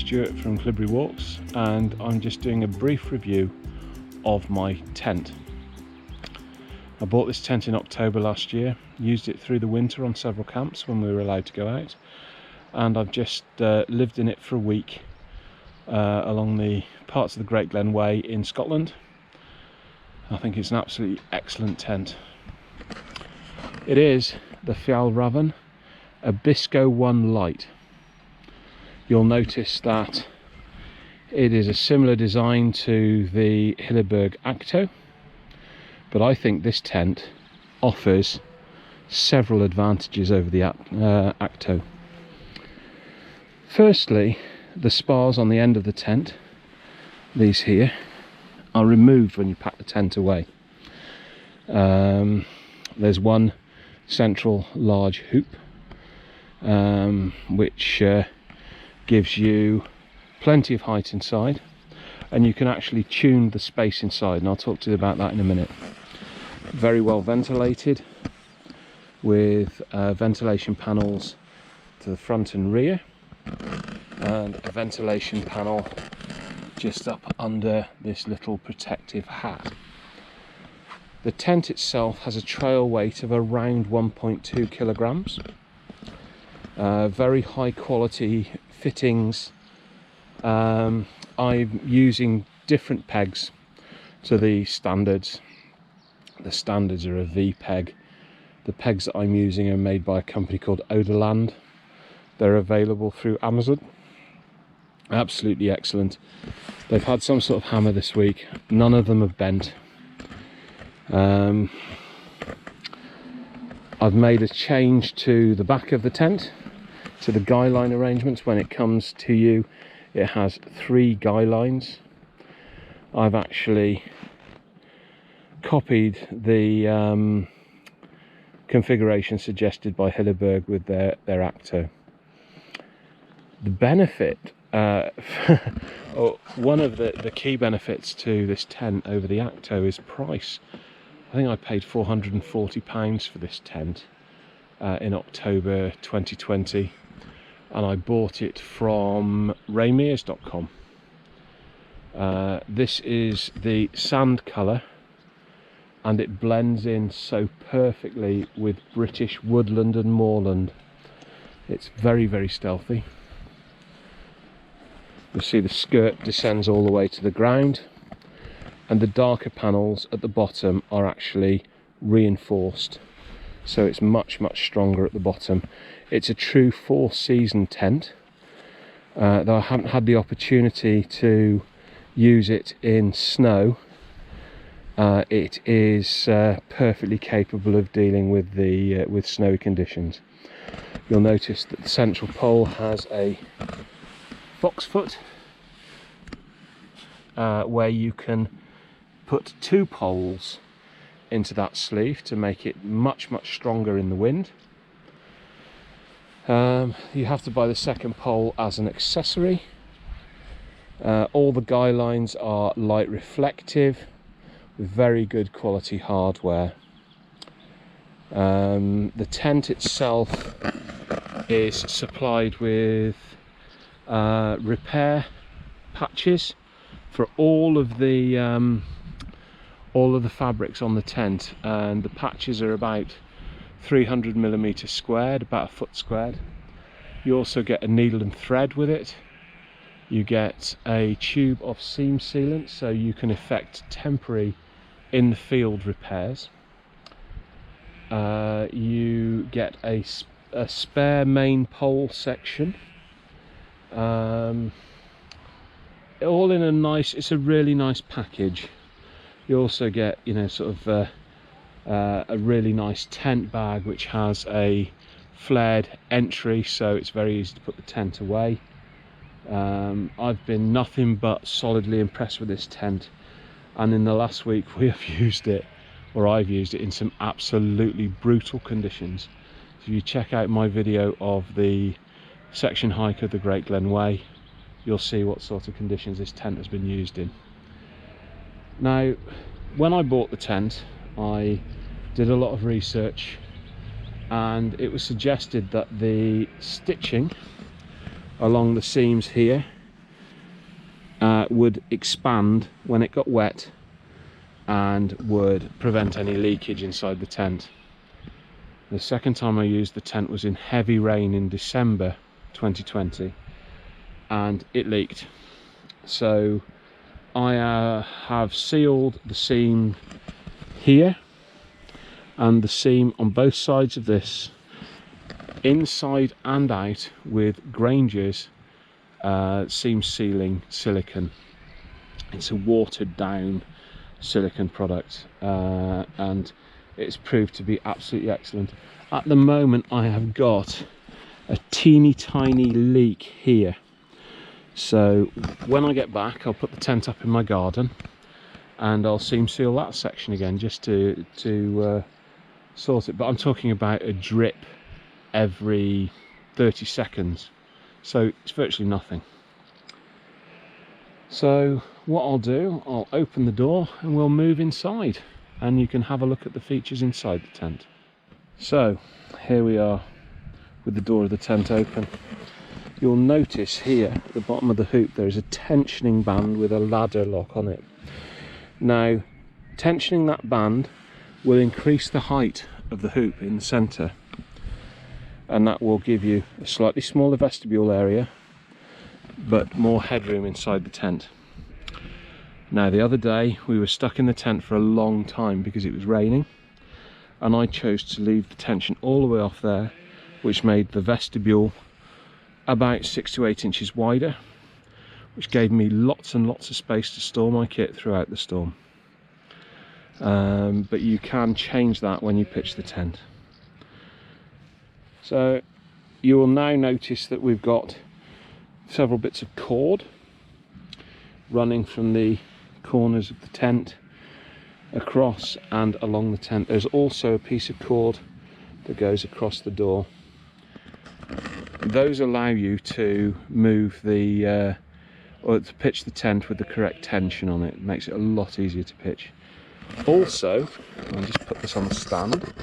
Stuart from Clibbery Walks, and I'm just doing a brief review of my tent. I bought this tent in October last year, used it through the winter on several camps when we were allowed to go out, and I've just lived in it for a week along the parts of the Great Glen Way in Scotland. I think it's an absolutely excellent tent. It is the Fjallraven Abisko 1 Lite. You'll notice that it is a similar design to the Hilleberg Acto, but I think this tent offers several advantages over the Acto. Firstly, the spars on the end of the tent, these here, are removed when you pack the tent away. There's one central large hoop which gives you plenty of height inside, and you can actually tune the space inside, and I'll talk to you about that in a minute. Very well ventilated, with ventilation panels to the front and rear, and a ventilation panel just up under this little protective hat. The tent itself has a trail weight of around 1.2 kilograms. Very high quality fittings. I'm using different pegs to the standards. The standards are a V peg. The pegs that I'm using are made by a company called Oderland. They're available through Amazon. Absolutely excellent. They've had some sort of hammer this week. None of them have bent. I've made a change to the back of the tent, to the guy line arrangements. When it comes to you, it has 3 guy lines. I've actually copied the configuration suggested by Hilleberg with their Acto. The benefit, one of the key benefits to this tent over the Acto is price. I think I paid £440 for this tent in October 2020, and I bought it from raymears.com. This is the sand colour, and it blends in so perfectly with British woodland and moorland. It's very, very stealthy. You'll see the skirt descends all the way to the ground, and the darker panels at the bottom are actually reinforced, so it's much stronger at the bottom. It's a true 4-season tent, though I haven't had the opportunity to use it in snow. It is perfectly capable of dealing with the with snowy conditions. You'll notice that the central pole has a fox foot where you can put 2 poles into that sleeve to make it much stronger in the wind. You have to buy the second pole as an accessory. All the guy lines are light reflective with very good quality hardware. The tent itself is supplied with repair patches for all of the fabrics on the tent, and the patches are about 300mm squared, about a foot squared. You also get a needle and thread with it. You get a tube of seam sealant, so you can effect temporary in the field repairs. You get a spare main pole section. All in a nice, it's a really nice package. You also get, you know, sort of a really nice tent bag which has a flared entry, so it's very easy to put the tent away. I've been nothing but solidly impressed with this tent, and in the last week we have used it, or I've used it, in some absolutely brutal conditions. So if you check out my video of the section hike of the Great Glen Way, you'll see what sort of conditions this tent has been used in. Now, when I bought the tent, I did a lot of research, and it was suggested that the stitching along the seams here would expand when it got wet and would prevent any leakage inside the tent. The second time I used the tent was in heavy rain in December 2020 and it leaked. So I have sealed the seam here and the seam on both sides of this, inside and out, with Granger's seam sealing silicone. It's a watered down silicone product and it's proved to be absolutely excellent. At the moment I have got a teeny tiny leak here, so when I get back I'll put the tent up in my garden and I'll seam seal that section again just to sort it. But I'm talking about a drip every 30 seconds, so it's virtually nothing. So what I'll do, I'll open the door and we'll move inside and you can have a look at the features inside the tent. So here we are with the door of the tent open. You'll notice here at the bottom of the hoop there is a tensioning band with a ladder lock on it. Now, tensioning that band will increase the height of the hoop in the centre, and that will give you a slightly smaller vestibule area but more headroom inside the tent. Now, the other day we were stuck in the tent for a long time because it was raining, and I chose to leave the tension all the way off there, which made the vestibule about 6 to 8 inches wider, which gave me lots and lots of space to store my kit throughout the storm. But you can change that when you pitch the tent. So you will now notice that we've got several bits of cord running from the corners of the tent across and along the tent. There's also a piece of cord that goes across the door. Those allow you to move the or to pitch the tent with the correct tension on it. It makes it a lot easier to pitch. Also, I'll just put this on the stand,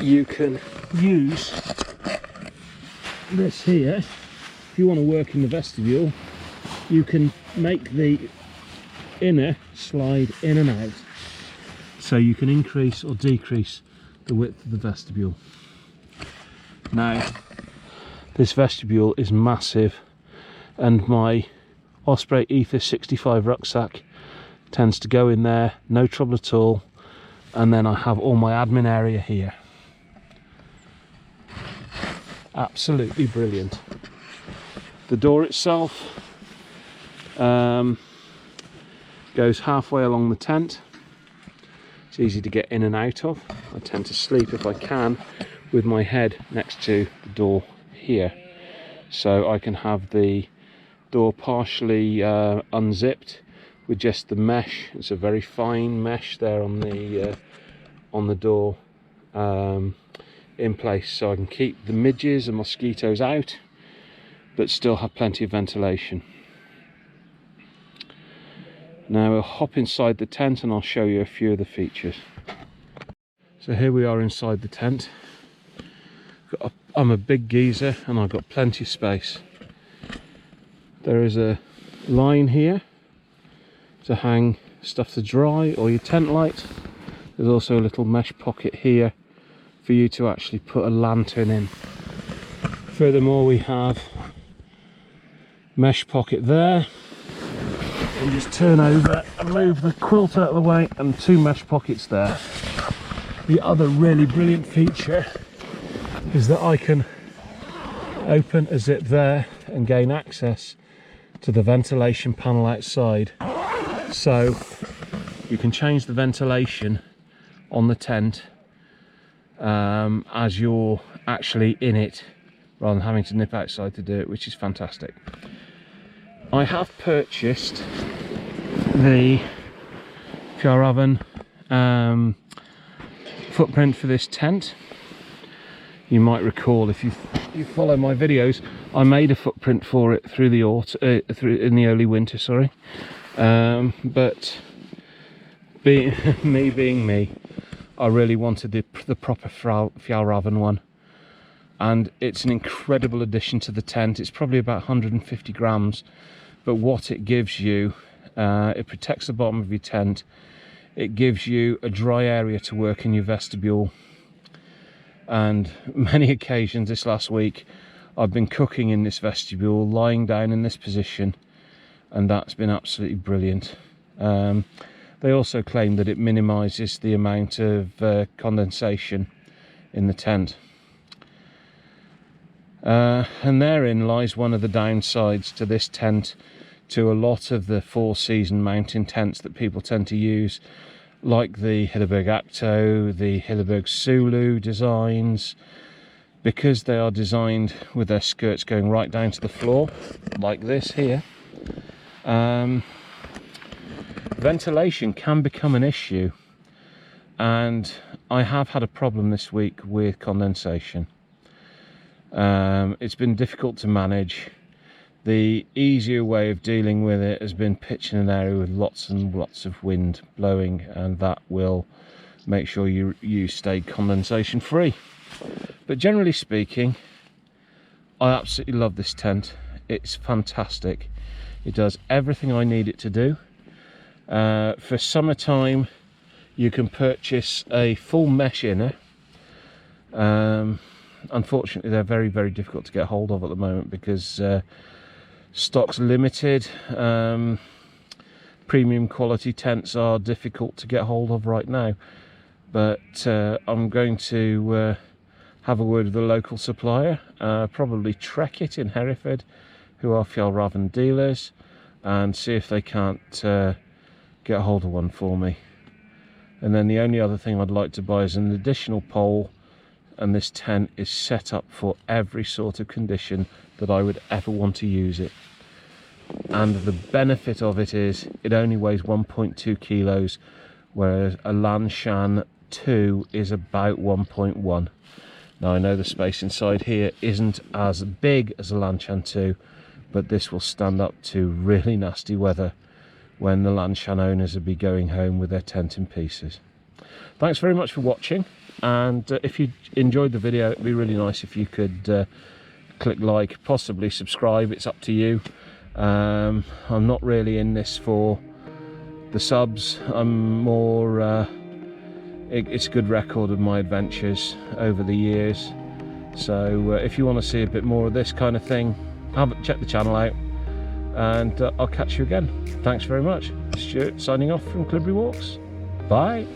you can use this here if you want to work in the vestibule. You can make the inner slide in and out, so you can increase or decrease the width of the vestibule. Now, this vestibule is massive, and my Osprey Ether 65 rucksack tends to go in there, no trouble at all, and then I have all my admin area here. Absolutely brilliant. The door itself goes halfway along the tent. It's easy to get in and out of. I tend to sleep, if I can, with my head next to the door here, so I can have the door partially unzipped with just the mesh. It's a very fine mesh there on the door in place, so I can keep the midges and mosquitoes out but still have plenty of ventilation. Now we'll hop inside the tent and I'll show you a few of the features. So here we are inside the tent. I'm a big geezer and I've got plenty of space. There is a line here to hang stuff to dry or your tent light. There's also a little mesh pocket here for you to actually put a lantern in. Furthermore, we have mesh pocket there. And just turn over and move the quilt out of the way, and 2 mesh pockets there. The other really brilliant feature is that I can open a zip there and gain access to the ventilation panel outside. So you can change the ventilation on the tent as you're actually in it, rather than having to nip outside to do it, which is fantastic. I have purchased the Fjallraven footprint for this tent. You might recall, if you follow my videos, I made a footprint for it through the in the early winter, sorry. But being me, I really wanted the proper Fjallraven one, and it's an incredible addition to the tent. It's probably about 150 grams but what it gives you, it protects the bottom of your tent. It gives you a dry area to work in your vestibule, and many occasions this last week I've been cooking in this vestibule, lying down in this position, and that's been absolutely brilliant. They also claim that it minimises the amount of condensation in the tent. And therein lies one of the downsides to this tent to a lot of the four-season mountain tents that people tend to use, like the Fjallraven Abisko, the Fjallraven Sulu designs, because they are designed with their skirts going right down to the floor, like this here. Ventilation can become an issue, and I have had a problem this week with condensation. It's been difficult to manage. The easier way of dealing with it has been pitching an area with lots and lots of wind blowing, and that will make sure you stay condensation free. But generally speaking, I absolutely love this tent. It's fantastic. It does everything I need it to do. For summertime, you can purchase a full mesh inner. Unfortunately, they're very, very difficult to get hold of at the moment because stock's limited. Premium quality tents are difficult to get hold of right now, but I'm going to have a word with the local supplier, probably Trek It in Hereford, who are Fjallraven dealers, and see if they can't get hold of one for me. And then the only other thing I'd like to buy is an additional pole, and this tent is set up for every sort of condition that I would ever want to use it. And the benefit of it is it only weighs 1.2 kilos, whereas a Lanshan 2 is about 1.1. Now I know the space inside here isn't as big as a Lanshan 2, but this will stand up to really nasty weather when the Lanshan owners will be going home with their tent in pieces. Thanks very much for watching, and if you enjoyed the video, it'd be really nice if you could click like, possibly subscribe. It's up to you. I'm not really in this for the subs. I'm more it's a good record of my adventures over the years, so if you want to see a bit more of this kind of thing, check the channel out, and I'll catch you again. Thanks very much. Stuart signing off from Clibbery Walks. Bye.